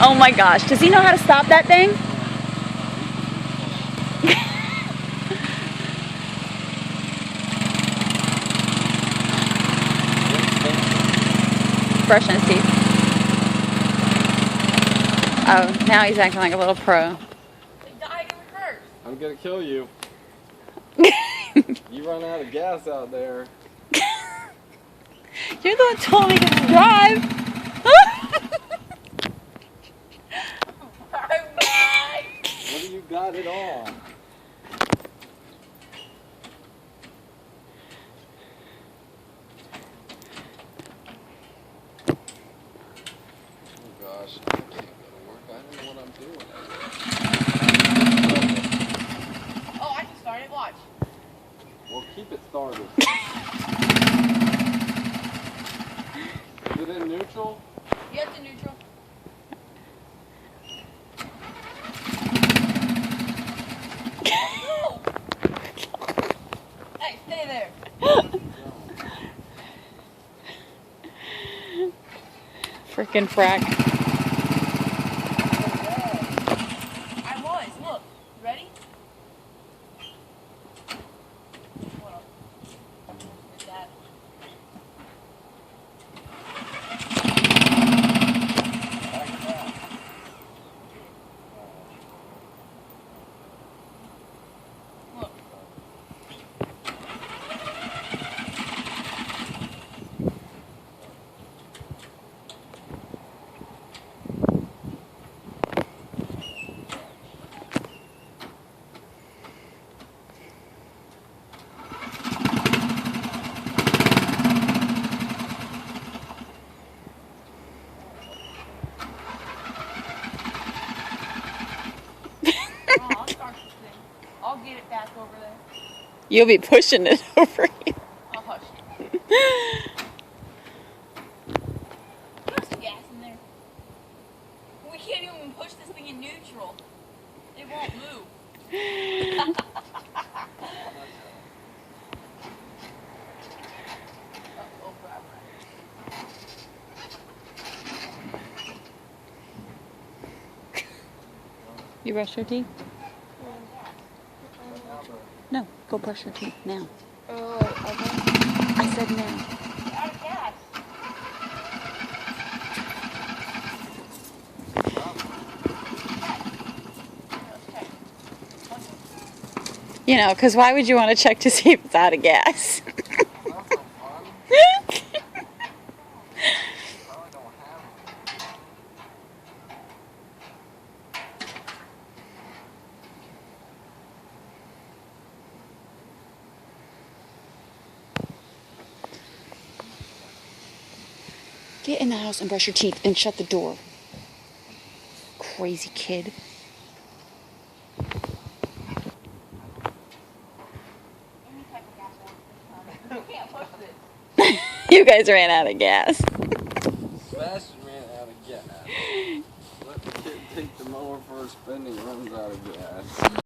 Oh my gosh, does he know how to stop that thing? Brushing his teeth. Oh, now he's acting like a little pro. I'm gonna kill you. You run out of gas out there. You're the one who told me to drive. What do you got it on? Oh gosh, I can't go to work. I don't know what I'm doing. Oh, I can start it. Watch. Well, keep it started. Is it in neutral? Yeah, it's in neutral. Oh, hey, stay there. Frickin' frack. I was. Look. Ready? Hold on. Here's that. Look. I'll start this thing. I'll get it back over there. You'll be pushing it over here. I'll hush. There's some gas in there. We can't even push this thing in neutral. It won't move. Oh, crap. You brush your teeth? No, go brush your teeth now. I said now. Out of gas. You know, because why would you want to check to see if it's out of gas? Get in the house and brush your teeth and shut the door. Crazy kid. You guys ran out of gas. Sebastian ran out of gas. Let the kid take the mower for a spin, he runs out of gas.